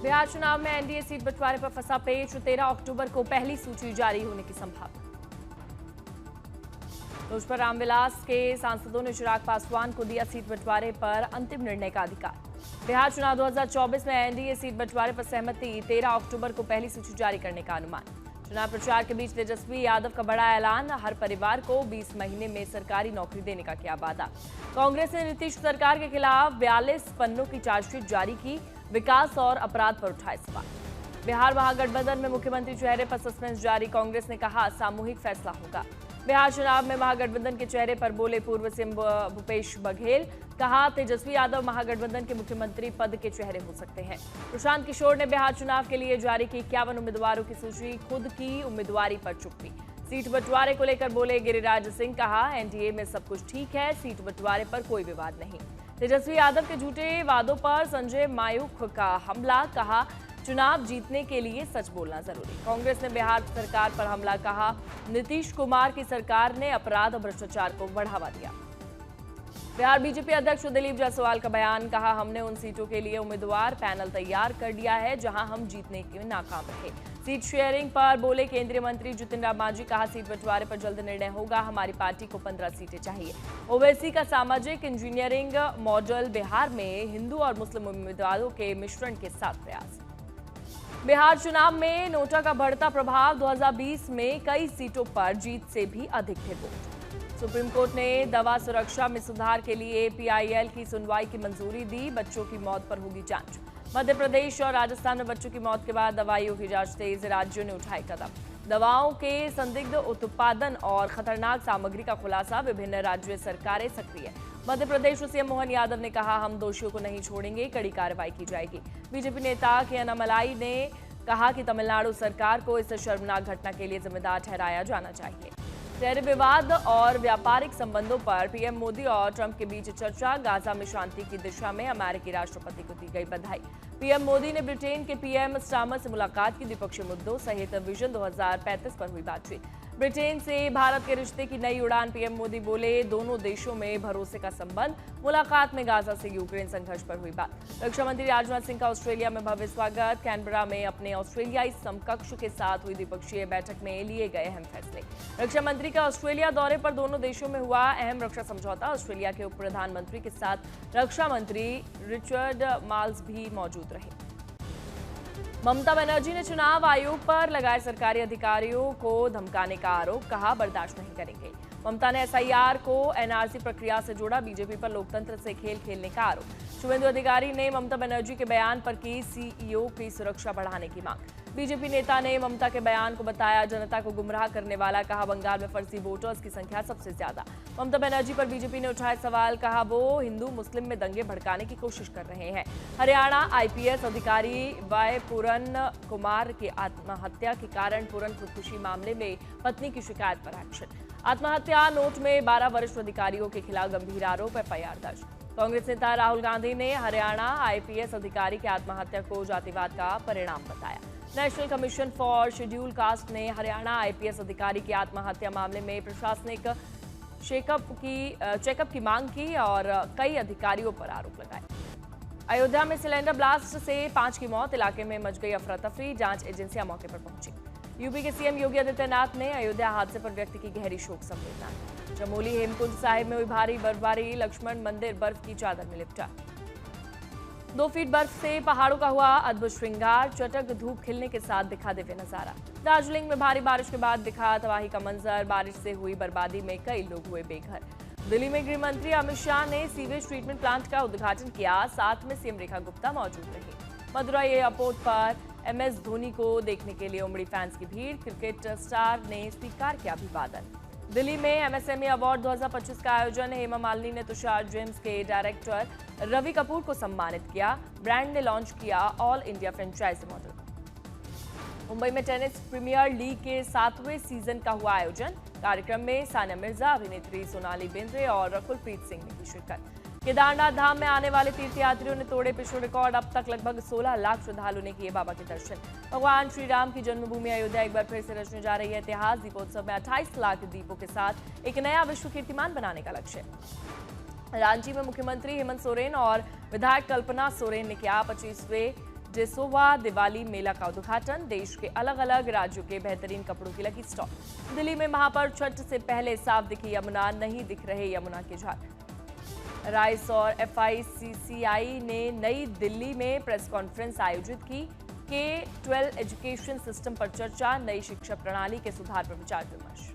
बिहार चुनाव में NDA seat बंटवारे पर फंसा पेच, 13 अक्टूबर को पहली सूची जारी होने की संभावना। उस पर रामविलास के सांसदों ने चिराग पासवान को दिया सीट बंटवारे पर अंतिम निर्णय का अधिकार। बिहार चुनाव 2024 में एनडीए सीट बंटवारे पर सहमति, 13 अक्टूबर को पहली सूची जारी करने का अनुमान। चुनाव प्रचार के बीच तेजस्वी यादव का बड़ा ऐलान, हर परिवार को 20 महीने में सरकारी नौकरी देने का किया वादा। कांग्रेस ने नीतीश सरकार के खिलाफ 42 पन्नों की चार्जशीट जारी की, विकास और अपराध पर उठाए सवाल। बिहार महागठबंधन में मुख्यमंत्री चेहरे पर सस्पेंस जारी, कांग्रेस ने कहा सामूहिक फैसला होगा। बिहार चुनाव में महागठबंधन के चेहरे पर बोले पूर्व सीएम भूपेश बघेल, कहा तेजस्वी यादव महागठबंधन के मुख्यमंत्री पद के चेहरे हो सकते हैं। प्रशांत किशोर ने बिहार चुनाव के लिए जारी की 51 उम्मीदवारों की सूची, खुद की उम्मीदवारी पर चुप्पी। सीट बंटवारे को लेकर बोले गिरिराज सिंह, कहा एनडीए में सब कुछ ठीक है, सीट बंटवारे पर कोई विवाद नहीं। तेजस्वी यादव के झूठे वादों पर संजय मायूख का हमला, कहा चुनाव जीतने के लिए सच बोलना जरूरी। कांग्रेस ने बिहार सरकार पर हमला, कहा नीतीश कुमार की सरकार ने अपराध और भ्रष्टाचार को बढ़ावा दिया। बिहार बीजेपी अध्यक्ष दिलीप जायसवाल का बयान, कहा हमने उन सीटों के लिए उम्मीदवार पैनल तैयार कर लिया है जहां हम जीतने के नाकाम रहे। सीट शेयरिंग पर बोले केंद्रीय मंत्री जितिन राम मांझी, कहा सीट बंटवारे पर जल्द निर्णय होगा, हमारी पार्टी को 15 सीटें चाहिए। ओवैसी का सामाजिक इंजीनियरिंग मॉडल, बिहार में हिंदू और मुस्लिम उम्मीदवारों के मिश्रण के साथ प्रयास। बिहार चुनाव में नोटा का बढ़ता प्रभाव, 2020 में कई सीटों पर जीत से भी अधिक थे वोट। सुप्रीम कोर्ट ने दवा सुरक्षा में सुधार के लिए पीआईएल की सुनवाई की मंजूरी दी, बच्चों की मौत पर होगी जांच। मध्य प्रदेश और राजस्थान में बच्चों की मौत के बाद दवाइयों की जांच तेज, राज्यों ने उठाए कदम। दवाओं के संदिग्ध उत्पादन और खतरनाक सामग्री का खुलासा, विभिन्न राज्य सरकारें सक्रिय। मध्य प्रदेश सीएम मोहन यादव ने कहा हम दोषियों को नहीं छोड़ेंगे, कड़ी कार्रवाई की जाएगी। बीजेपी नेता के अन्नामलाई ने कहा कि तमिलनाडु सरकार को इस शर्मनाक घटना के लिए जिम्मेदार ठहराया जाना चाहिए। टैरिफ विवाद और व्यापारिक संबंधों पर पीएम मोदी और ट्रंप के बीच चर्चा, गाजा में शांति की दिशा में अमेरिकी राष्ट्रपति को दी गई बधाई। पीएम मोदी ने ब्रिटेन के पीएम स्टार्मर से मुलाकात की, द्विपक्षीय मुद्दों सहित विजन 2035 पर हुई बातचीत। ब्रिटेन से भारत के रिश्ते की नई उड़ान, पीएम मोदी बोले दोनों देशों में भरोसे का संबंध। मुलाकात में गाजा से यूक्रेन संघर्ष पर हुई बात। रक्षा मंत्री राजनाथ सिंह का ऑस्ट्रेलिया में भव्य स्वागत, कैनबरा में अपने ऑस्ट्रेलियाई समकक्ष के साथ हुई द्विपक्षीय बैठक में लिए गए अहम फैसले। रक्षा मंत्री का ऑस्ट्रेलिया दौरे पर दोनों देशों में हुआ अहम रक्षा समझौता, ऑस्ट्रेलिया के उप प्रधानमंत्री के साथ रक्षा मंत्री रिचर्ड माल्स भी मौजूद रहे। ममता बनर्जी ने चुनाव आयोग पर लगाए सरकारी अधिकारियों को धमकाने का आरोप, कहा बर्दाश्त नहीं करेंगे। ममता ने एसआईआर को एनआरसी प्रक्रिया से जोड़ा, बीजेपी पर लोकतंत्र से खेल खेलने का आरोप। शुभेंदु अधिकारी ने ममता बनर्जी के बयान पर की सीईओ की सुरक्षा बढ़ाने की मांग। बीजेपी नेता ने ममता के बयान को बताया जनता को गुमराह करने वाला, कहा बंगाल में फर्जी वोटर्स की संख्या सबसे ज्यादा। ममता बनर्जी पर बीजेपी ने उठाए सवाल, कहा वो हिंदू मुस्लिम में दंगे भड़काने की कोशिश कर रहे हैं। हरियाणा आईपीएस अधिकारी वाई पूरन कुमार की आत्महत्या के कारण पूरन खुदकुशी मामले में पत्नी की शिकायत पर एक्शन। आत्महत्या नोट में 12 वरिष्ठ अधिकारियों के खिलाफ गंभीर आरोप, एफआईआर दर्ज। कांग्रेस नेता राहुल गांधी ने हरियाणा आईपीएस अधिकारी की आत्महत्या को जातिवाद का परिणाम बताया। National commission for schedule caste ने हरियाणा आईपीएस अधिकारी की आत्महत्या मामले में प्रशासनिक चेकअप की मांग की और कई अधिकारियों पर आरोप लगाए। अयोध्या में सिलेंडर ब्लास्ट से 5 की मौत, इलाके में मच गई अफरा तफरी, जांच एजेंसियां मौके पर पहुंची। यूपी के सीएम योगी आदित्यनाथ ने अयोध्या हादसे पर व्यक्त की गहरी शोक संवेदना। चमोली हेमकुंड साहिब में हुई भारी बर्फबारी, लक्ष्मण मंदिर बर्फ की चादर में लिपटा। 2 फीट बर्फ से पहाड़ों का हुआ अद्भुत श्रृंगार, चटक धूप खिलने के साथ दिखा दिव्य नजारा। दार्जिलिंग में भारी बारिश के बाद दिखा तबाही का मंजर, बारिश से हुई बर्बादी में कई लोग हुए बेघर। दिल्ली में गृह मंत्री अमित शाह ने सीवेज ट्रीटमेंट प्लांट का उद्घाटन किया, साथ में सीएम रेखा गुप्ता मौजूद रही। मदुरई एयरपोर्ट पर एमएस धोनी को देखने के लिए उमड़ी फैंस की भीड़, क्रिकेट स्टार ने स्वीकार किया अभिवादन। दिल्ली में एमएसएमई अवार्ड 2025 का आयोजन, हेमा मालिनी ने तुषार जेम्स के डायरेक्टर रवि कपूर को सम्मानित किया। ब्रांड ने लॉन्च किया all India franchise model. Mumbai में टेनिस प्रीमियर लीग के 7वें सीजन का हुआ आयोजन, कार्यक्रम में सानिया मिर्जा, अभिनेत्री सोनाली बेंद्रे और रकुलप्रीत सिंह ने की शिरकत। केदारनाथ धाम में आने वाले तीर्थयात्रियों ने तोड़े पिछले रिकॉर्ड, अब तक लगभग 16 लाख श्रद्धालुओं ने किए बाबा के दर्शन। भगवान श्री राम की जन्मभूमि अयोध्या एक बार फिर से रचने जा रही है इतिहास। दीपोत्सव में 28 लाख दीपों के साथ एक नया विश्व कीर्तिमान बनाने का लक्ष्य। रांची में मुख्यमंत्री हेमंत सोरेन और विधायक कल्पना सोरेन ने किया 25वें जेसोवा दिवाली मेला का उद्घाटन। देश के अलग अलग राज्यों के बेहतरीन कपड़ों की लगी स्टॉल। दिल्ली में महापर्व छठ से पहले साफ दिखी यमुना, नहीं दिख रहे यमुना के झाग। राइस और FICCI ने नई दिल्ली में प्रेस कॉन्फ्रेंस आयोजित की। K-12 एजुकेशन सिस्टम पर चर्चा, नई शिक्षा प्रणाली के सुधार पर विचार विमर्श।